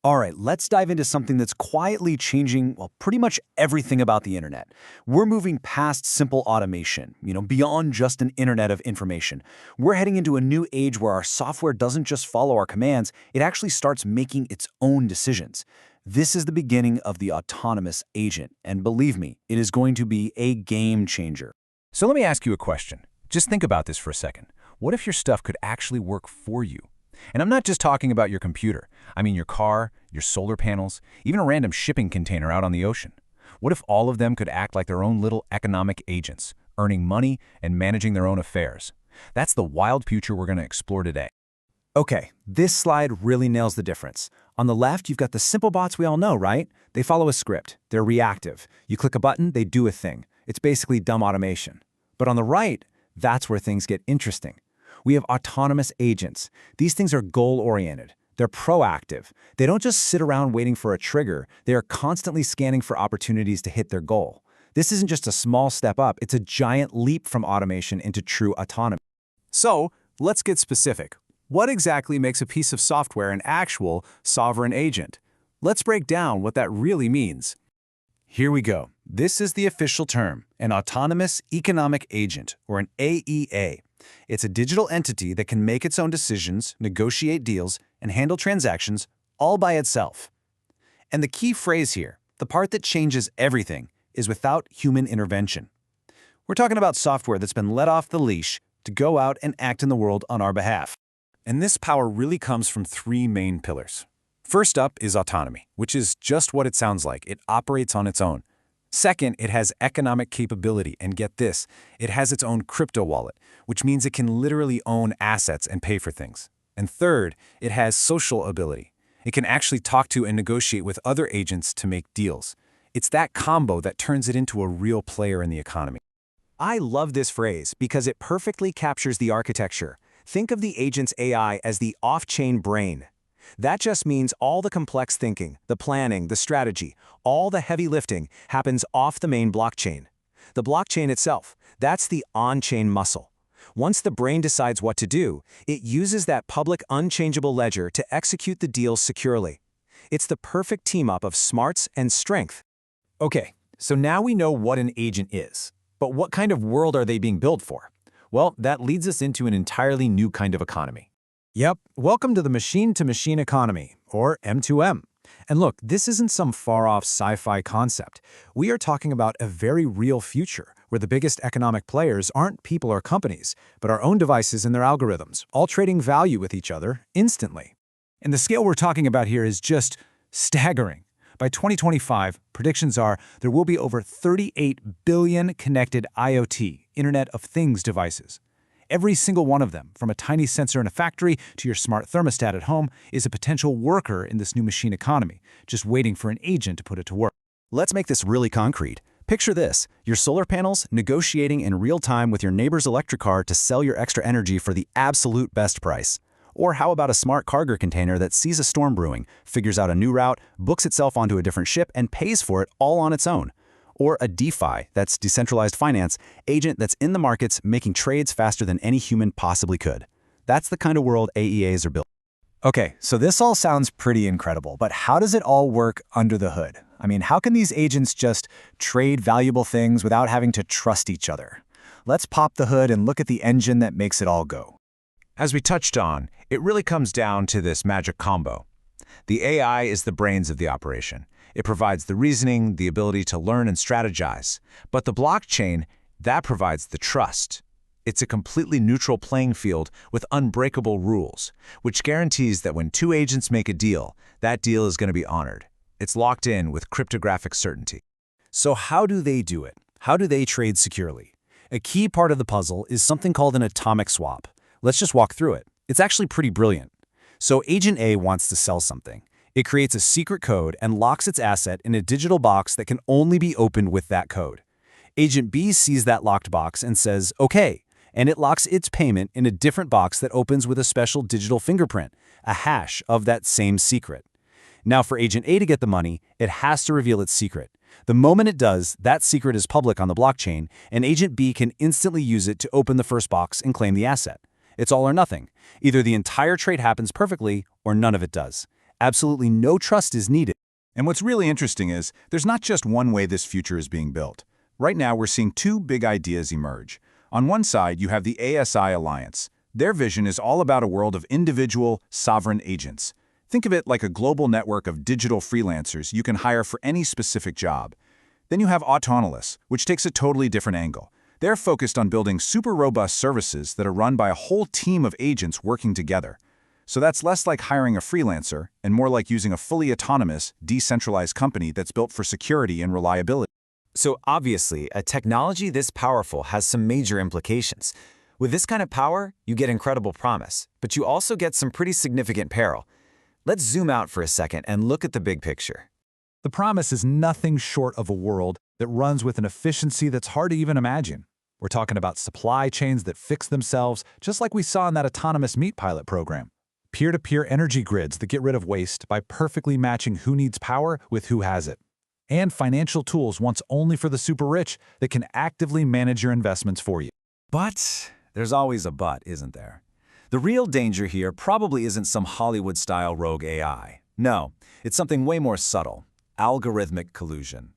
All right, let's dive into something that's quietly changing, well, pretty much everything about the internet. We're moving past simple automation, beyond just an internet of information. We're heading into a new age where our software doesn't just follow our commands, it actually starts making its own decisions. This is the beginning of the autonomous agent, and believe me, it is going to be a game changer. So let me ask you a question. Just think about this for a second. What if your stuff could actually work for you? And I'm not just talking about your computer. I mean your car, your solar panels, even a random shipping container out on the ocean. What if all of them could act like their own little economic agents, earning money and managing their own affairs? That's the wild future we're going to explore today. Okay, this slide really nails the difference. On the left, you've got the simple bots we all know, right? They follow a script. They're reactive. You click a button, they do a thing. It's basically dumb automation. But on the right, that's where things get interesting. We have autonomous agents. These things are goal-oriented. They're proactive. They don't just sit around waiting for a trigger. They are constantly scanning for opportunities to hit their goal. This isn't just a small step up. It's a giant leap from automation into true autonomy. So, let's get specific. What exactly makes a piece of software an actual sovereign agent? Let's break down what that really means. Here we go. This is the official term, an autonomous economic agent, or an AEA. It's a digital entity that can make its own decisions, negotiate deals, and handle transactions all by itself. And the key phrase here, the part that changes everything, is without human intervention. We're talking about software that's been let off the leash to go out and act in the world on our behalf. And this power really comes from three main pillars. First up is autonomy, which is just what it sounds like. It operates on its own. Second, it has economic capability, and get this, it has its own crypto wallet, which means it can literally own assets and pay for things. And third, it has social ability. It can actually talk to and negotiate with other agents to make deals. It's that combo that turns it into a real player in the economy. I love this phrase because it perfectly captures the architecture. Think of the agent's AI as the off-chain brain. That just means all the complex thinking, the planning, the strategy, all the heavy lifting happens off the main blockchain. The blockchain itself, that's the on-chain muscle. Once the brain decides what to do, it uses that public unchangeable ledger to execute the deals securely. It's the perfect team-up of smarts and strength. Okay, so now we know what an agent is. But what kind of world are they being built for? Well, that leads us into an entirely new kind of economy. Yep, welcome to the machine-to-machine economy, or M2M. And look, this isn't some far-off sci-fi concept. We are talking about a very real future, where the biggest economic players aren't people or companies, but our own devices and their algorithms, all trading value with each other instantly. And the scale we're talking about here is just staggering. By 2025, predictions are there will be over 38 billion connected IoT, Internet of Things devices. Every single one of them, from a tiny sensor in a factory to your smart thermostat at home, is a potential worker in this new machine economy, just waiting for an agent to put it to work. Let's make this really concrete. Picture this, your solar panels negotiating in real time with your neighbor's electric car to sell your extra energy for the absolute best price. Or how about a smart cargo container that sees a storm brewing, figures out a new route, books itself onto a different ship, and pays for it all on its own? Or a DeFi, that's decentralized finance, agent that's in the markets making trades faster than any human possibly could. That's the kind of world AEAs are built. Okay, so this all sounds pretty incredible, but how does it all work under the hood? I mean, how can these agents just trade valuable things without having to trust each other? Let's pop the hood and look at the engine that makes it all go. As we touched on, it really comes down to this magic combo. The AI is the brains of the operation. It provides the reasoning, the ability to learn and strategize. But the blockchain, that provides the trust. It's a completely neutral playing field with unbreakable rules, which guarantees that when two agents make a deal, that deal is going to be honored. It's locked in with cryptographic certainty. So how do they do it? How do they trade securely? A key part of the puzzle is something called an atomic swap. Let's just walk through it. It's actually pretty brilliant. So Agent A wants to sell something. It creates a secret code and locks its asset in a digital box that can only be opened with that code. Agent B sees that locked box and says, okay, and it locks its payment in a different box that opens with a special digital fingerprint, a hash of that same secret. Now for Agent A to get the money, it has to reveal its secret. The moment it does, that secret is public on the blockchain, and Agent B can instantly use it to open the first box and claim the asset. It's all or nothing. Either the entire trade happens perfectly or none of it does. Absolutely no trust is needed. And what's really interesting is, there's not just one way this future is being built. Right now, we're seeing two big ideas emerge. On one side, you have the ASI Alliance. Their vision is all about a world of individual, sovereign agents. Think of it like a global network of digital freelancers you can hire for any specific job. Then you have Autonomous, which takes a totally different angle. They're focused on building super robust services that are run by a whole team of agents working together. So that's less like hiring a freelancer and more like using a fully autonomous, decentralized company that's built for security and reliability. So obviously, a technology this powerful has some major implications. With this kind of power, you get incredible promise, but you also get some pretty significant peril. Let's zoom out for a second and look at the big picture. The promise is nothing short of a world that runs with an efficiency that's hard to even imagine. We're talking about supply chains that fix themselves, just like we saw in that autonomous meat pilot program. Peer-to-peer energy grids that get rid of waste by perfectly matching who needs power with who has it. And financial tools once only for the super rich that can actively manage your investments for you. But there's always a but, isn't there? The real danger here probably isn't some Hollywood-style rogue AI. No, it's something way more subtle: algorithmic collusion.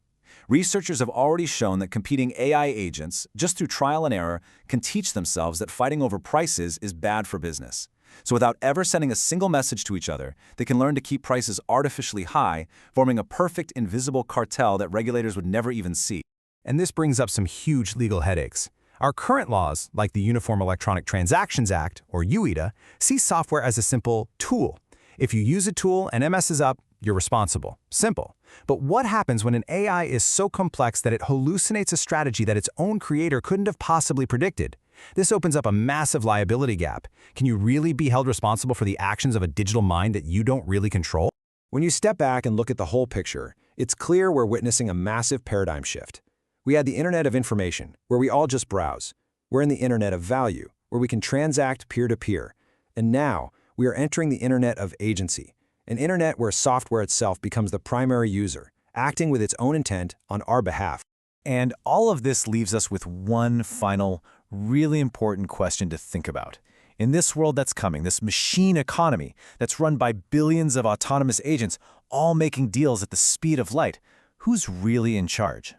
Researchers have already shown that competing AI agents, just through trial and error, can teach themselves that fighting over prices is bad for business. So without ever sending a single message to each other, they can learn to keep prices artificially high, forming a perfect invisible cartel that regulators would never even see. And this brings up some huge legal headaches. Our current laws, like the Uniform Electronic Transactions Act, or UETA, see software as a simple tool. If you use a tool and it messes up, you're responsible. Simple. But what happens when an AI is so complex that it hallucinates a strategy that its own creator couldn't have possibly predicted? This opens up a massive liability gap. Can you really be held responsible for the actions of a digital mind that you don't really control? When you step back and look at the whole picture, it's clear we're witnessing a massive paradigm shift. We had the Internet of Information, where we all just browse. We're in the Internet of Value, where we can transact peer-to-peer. And now, we are entering the Internet of Agency, an internet where software itself becomes the primary user, acting with its own intent on our behalf. And all of this leaves us with one final, really important question to think about. In this world that's coming, this machine economy that's run by billions of autonomous agents, all making deals at the speed of light, who's really in charge?